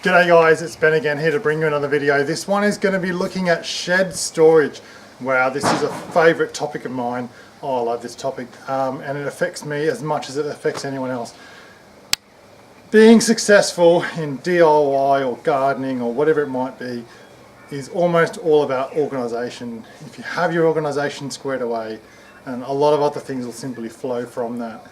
G'day guys, it's Ben again here to bring you another video. This one is going to be looking at shed storage. Wow, this is a favourite topic of mine. Oh, I love this topic and it affects me as much as it affects anyone else. Being successful in DIY or gardening or whatever it might be is almost all about organisation. If you have your organisation squared away, and a lot of other things will simply flow from that.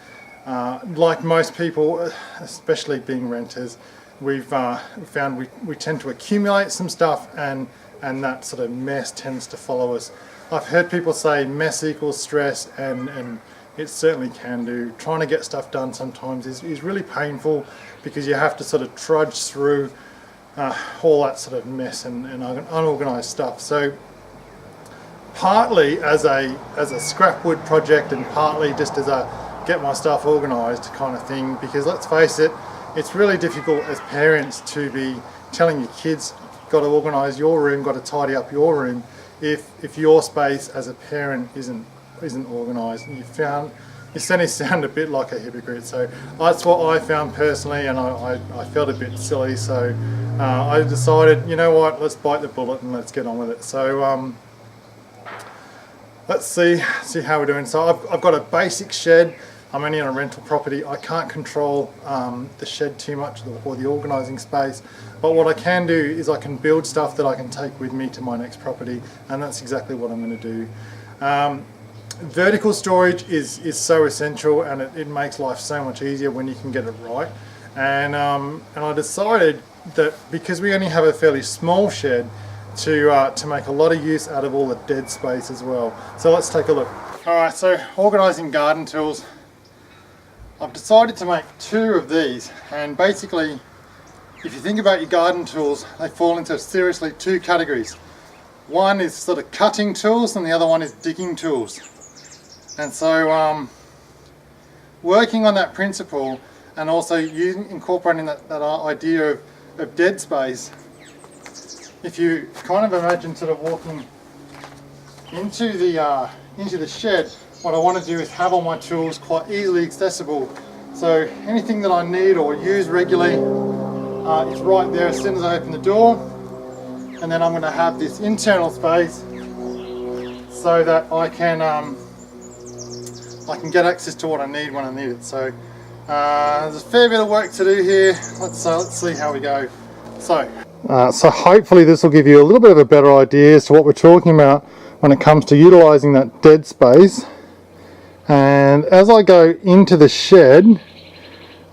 Like most people, especially being renters, we've found we tend to accumulate some stuff and that sort of mess tends to follow us. I've heard people say mess equals stress, and it certainly can do. Trying to get stuff done sometimes is really painful because you have to sort of trudge through all that sort of mess and unorganised stuff. So partly as a scrapwood project and partly just as a get my stuff organised kind of thing, because let's face it, it's really difficult as parents to be telling your kids, got to organise your room, got to tidy up your room, if your space as a parent isn't organised. And you certainly sound a bit like a hypocrite. So that's what I found personally, and I felt a bit silly. So I decided, you know what, let's bite the bullet and let's get on with it. So let's see how we're doing. So I've got a basic shed. I'm only on a rental property. I can't control the shed too much or the organising space, but what I can do is I can build stuff that I can take with me to my next property, and that's exactly what I'm going to do. Vertical storage is so essential, and it makes life so much easier when you can get it right. And I decided that because we only have a fairly small shed, to make a lot of use out of all the dead space as well. So let's take a look. Alright, so organising garden tools. I've decided to make two of these, and basically if you think about your garden tools, they fall into seriously two categories. One is sort of cutting tools and the other one is digging tools. And so working on that principle and also incorporating that idea of dead space, if you kind of imagine sort of walking into the shed, what I want to do is have all my tools quite easily accessible. So anything that I need or use regularly, it's right there as soon as I open the door. And then I'm going to have this internal space so that I can get access to what I need when I need it. So there's a fair bit of work to do here. Let's see how we go. So hopefully this will give you a little bit of a better idea as to what we're talking about when it comes to utilising that dead space. And as I go into the shed,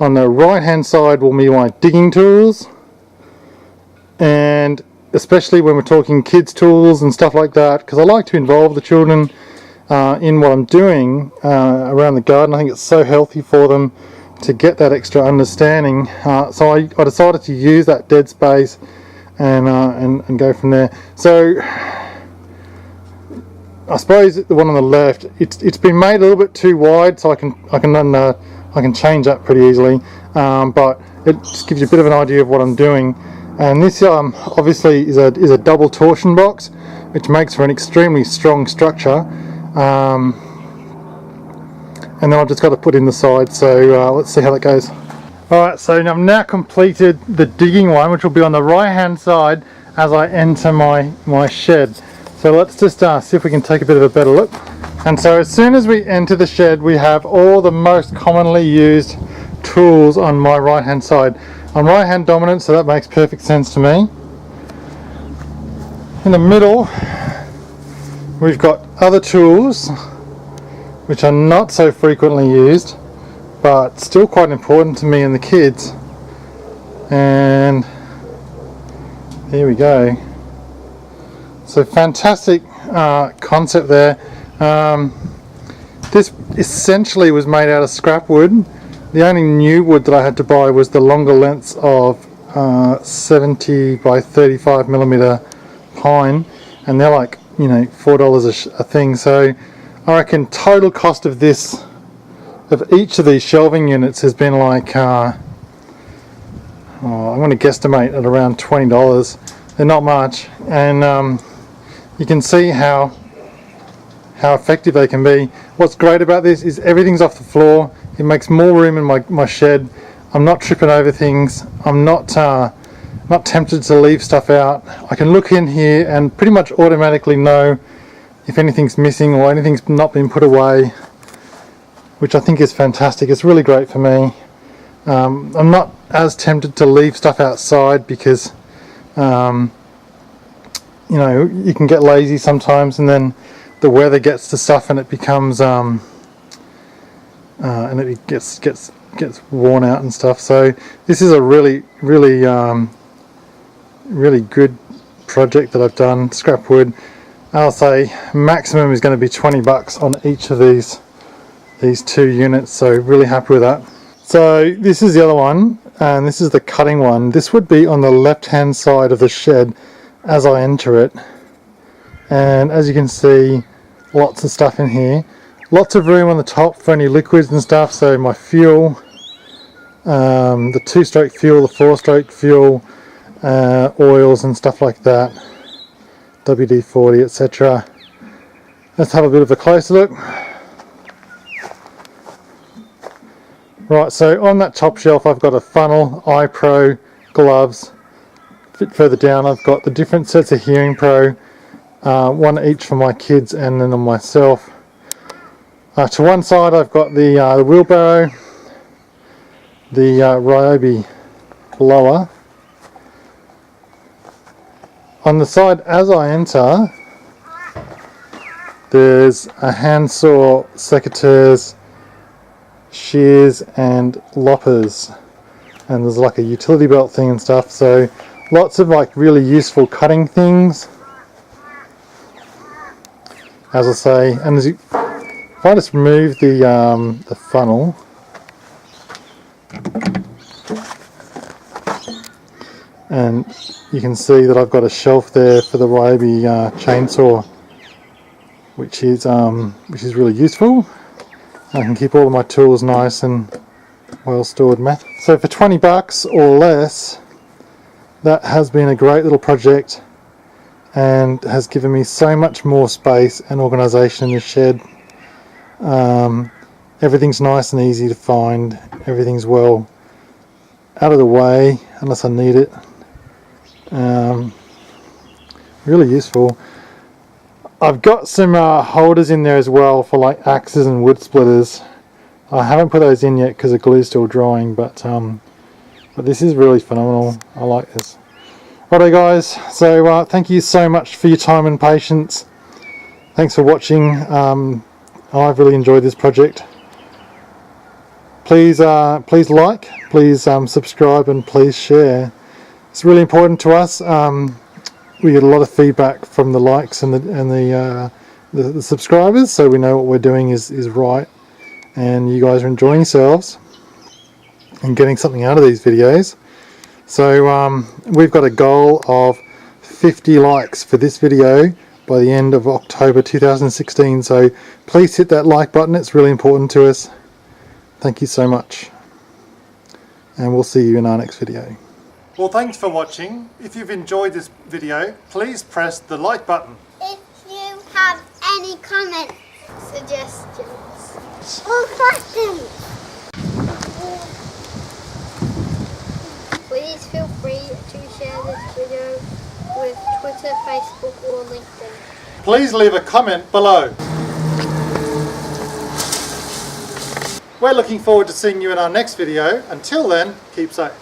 on the right hand side will be my digging tools, and especially when we're talking kids tools and stuff like that, because I like to involve the children in what I'm doing around the garden. I think it's so healthy for them to get that extra understanding. So I decided to use that dead space and go from there. So I suppose the one on the left, it's been made a little bit too wide, so I can change that pretty easily. But it just gives you a bit of an idea of what I'm doing. And this obviously is a double torsion box, which makes for an extremely strong structure. And then I've just got to put in the side. So let's see how that goes. Alright, so I've now completed the digging one, which will be on the right hand side as I enter my shed. So let's just see if we can take a bit of a better look. And so as soon as we enter the shed, we have all the most commonly used tools on my right hand side. I'm right hand dominant, so that makes perfect sense to me. In the middle we've got other tools which are not so frequently used but still quite important to me and the kids. And here we go. So fantastic concept there. This essentially was made out of scrap wood. The only new wood that I had to buy was the longer lengths of 70 by 35 millimeter pine, and they're like, you know, $4 a thing. So I reckon total cost of each of these shelving units has been like I'm going to guesstimate at around $20. They're not much, and you can see how effective they can be. What's great about this is everything's off the floor. It makes more room in my shed. I'm not tripping over things. I'm not not tempted to leave stuff out. I can look in here and pretty much automatically know if anything's missing or anything's not been put away, which I think is fantastic. It's really great for me. I'm not as tempted to leave stuff outside because you know, you can get lazy sometimes, and then the weather gets to stuff and it becomes and it gets worn out and stuff. So this is a really good project that I've done. Scrap wood, I'll say maximum is going to be 20 bucks on each of these 2 units, so really happy with that. So this is the other one, and this is the cutting one. This would be on the left hand side of the shed as I enter it, and as you can see, lots of stuff in here, lots of room on the top for any liquids and stuff. So my fuel, the 2-stroke fuel, the 4-stroke fuel, oils and stuff like that, WD-40, etc. Let's have a bit of a closer look. Right, so on that top shelf I've got a funnel, eye pro, gloves. A bit further down I've got the different sets of hearing pro, one each for my kids and then on myself. To one side I've got the wheelbarrow, the Rhode blower. On the side as I enter, there's a handsaw, secateurs, shears and loppers, and there's like a utility belt thing and stuff. So lots of like really useful cutting things, as I say. And as you, if I just remove the funnel, and you can see that I've got a shelf there for the Rhode chainsaw, which is really useful. I can keep all of my tools nice and well stored. So for 20 bucks or less, that has been a great little project and has given me so much more space and organisation in the shed. Everything's nice and easy to find. Everything's well out of the way unless I need it. Really useful. I've got some holders in there as well for like axes and wood splitters. I haven't put those in yet because the glue's still drying, but this is really phenomenal. I like this. Righto guys, so thank you so much for your time and patience. Thanks for watching. I've really enjoyed this project. Please like, please subscribe, and please share. It's really important to us. We get a lot of feedback from the likes and the subscribers, so we know what we're doing is right, and you guys are enjoying yourselves and getting something out of these videos. So we've got a goal of 50 likes for this video by the end of October 2016, so please hit that like button. It's really important to us. Thank you so much, and we'll see you in our next video. Well, thanks for watching. If you've enjoyed this video, please press the like button. If you have any comments, suggestions, or questions, please feel free to share this video with Twitter, Facebook, or LinkedIn. Please leave a comment below. We're looking forward to seeing you in our next video. Until then, keep safe.